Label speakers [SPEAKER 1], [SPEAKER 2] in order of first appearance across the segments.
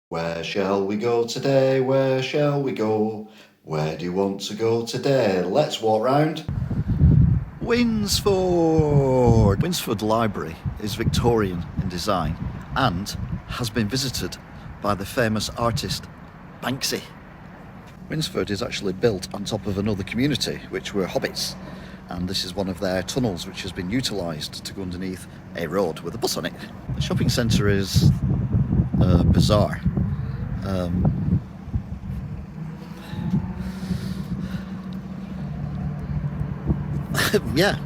[SPEAKER 1] Where shall we go today? Where shall we go? Where do you want to go today? Let's walk round Winsford. Winsford Library is Victorian in design and has been visited by the famous artist Banksy. Winsford is actually built on top of another community, which were hobbits, and this is one of their tunnels which has been utilised to go underneath a road with a bus on it. The shopping centre is bizarre. Yeah,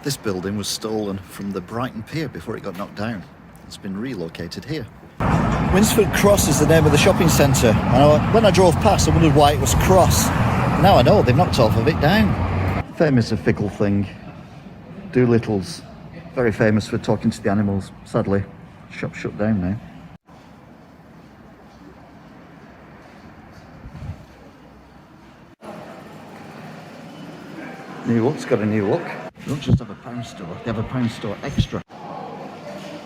[SPEAKER 1] this building was stolen from the Brighton Pier before it got knocked down. It's been relocated here. Winsford Cross is the name of the shopping centre, and when I drove past I wondered why it was cross. Now I know, they've knocked half of it down. Famous a fickle thing. Doolittle's very famous for talking to the animals. Sadly, shop's shut down now. New look's got a new look. They don't just have a pound store, they have a pound store extra.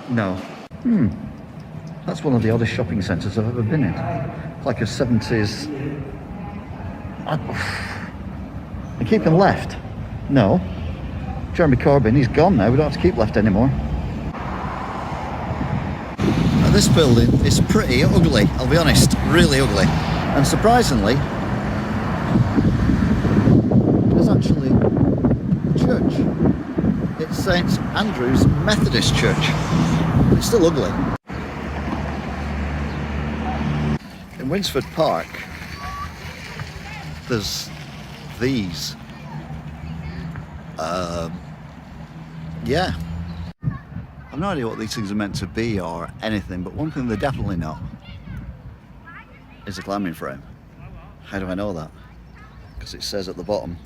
[SPEAKER 1] No. That's one of the oddest shopping centres I've ever been in. Like a 70s... And keeping left? No. Jeremy Corbyn, he's gone now, we don't have to keep left anymore. Now this building is pretty ugly, I'll be honest, really ugly. And surprisingly, there's actually a church. It's St Andrew's Methodist Church. It's still ugly. In Winsford Park, there's these. Yeah. I've no idea what these things are meant to be or anything, but one thing they're definitely not is a climbing frame. How do I know that? Because it says at the bottom,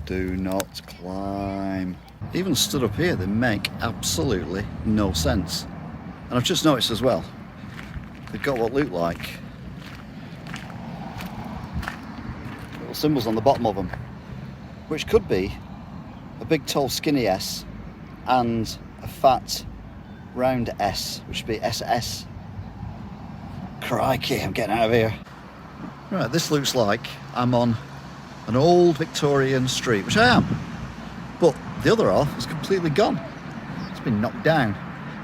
[SPEAKER 1] do not climb. Even stood up here, they make absolutely no sense. And I've just noticed as well, they've got what look like little symbols on the bottom of them, which could be a big tall skinny S and a fat round S, which would be SS. Crikey, I'm getting out of here. Right, this looks like I'm on an old Victorian street, which I am, but the other half is completely gone. It's been knocked down,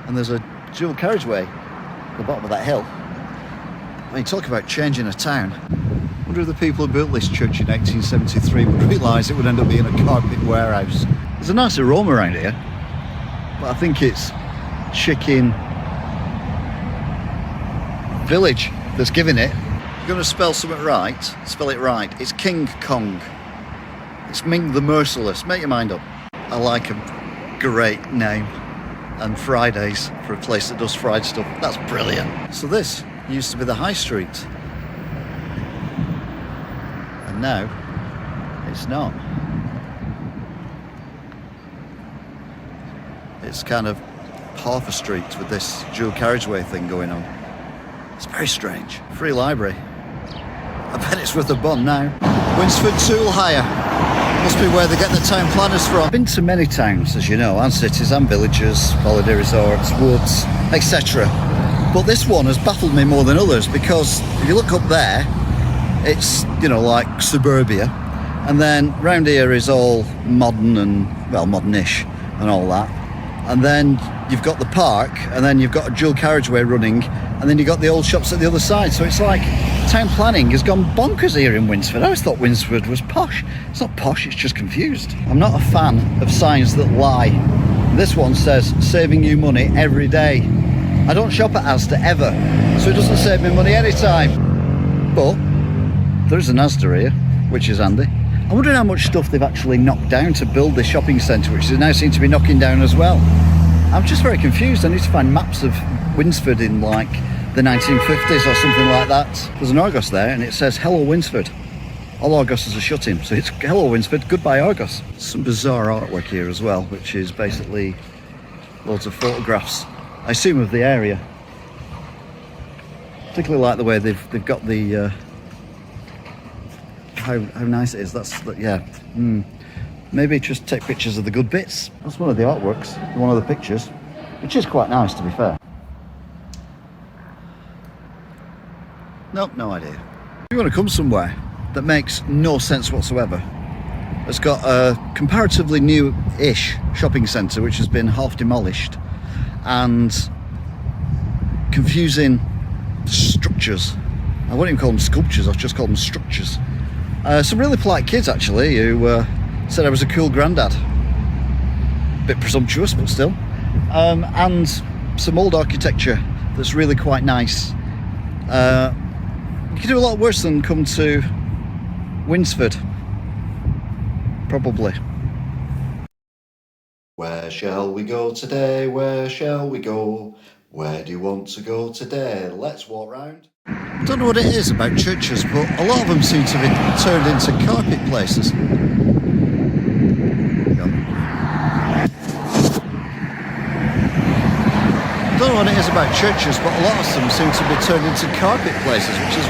[SPEAKER 1] and there's a dual carriageway at the bottom of that hill. I mean, talk about changing a town. I wonder if the people who built this church in 1873 would realise it would end up being a carpet warehouse. There's a nice aroma around here, but I think it's Chicken Village that's giving it. If you're going to spell something right, spell it right. It's King Kong. It's Ming the Merciless. Make your mind up. I like a great name. And Fridays for a place that does fried stuff. That's brilliant. So this used to be the high street. And now it's not. It's kind of half a street with this dual carriageway thing going on. It's very strange. Free library. I bet it's worth a bun now. Winsford Tool Hire. Must be where they get the town planners from. I've been to many towns, as you know, and cities and villages, holiday resorts, woods, etc. But this one has baffled me more than others, because if you look up there, it's, you know, like suburbia, and then round here is all modern and, well, modernish and all that. And then you've got the park, and then you've got a dual carriageway running, and then you've got the old shops at the other side. So it's like town planning has gone bonkers here in Winsford. I always thought Winsford was posh. It's not posh, it's just confused. I'm not a fan of signs that lie. This one says, saving you money every day. I don't shop at Asda ever, so it doesn't save me money anytime. But there is an Asda here, which is handy. I'm wondering how much stuff they've actually knocked down to build this shopping centre, which they now seem to be knocking down as well. I'm just very confused. I need to find maps of Winsford in like the 1950s or something like that. There's an Argos there and it says Hello Winsford. All Argoses are shutting, so it's Hello Winsford, goodbye Argos. Some bizarre artwork here as well, which is basically loads of photographs, I assume of the area. Particularly like the way they've got the how nice it is. Yeah. Maybe just take pictures of the good bits. That's one of the artworks, one of the pictures, which is quite nice, to be fair. Nope, no idea. If you want to come somewhere that makes no sense whatsoever, it's got a comparatively new-ish shopping centre which has been half demolished, and confusing structures. I wouldn't even call them sculptures, I'll just call them structures. Some really polite kids actually who said I was a cool granddad. Bit presumptuous, but still. And some old architecture that's really quite nice. You can do a lot worse than come to Winsford, probably. Where shall we go today? Where shall we go? Where do you want to go today? Let's walk round. I don't know what it is about churches, but a lot of them seem to be turned into carpet places. I don't know what it is about churches, but a lot of them seem to be turned into carpet places, which is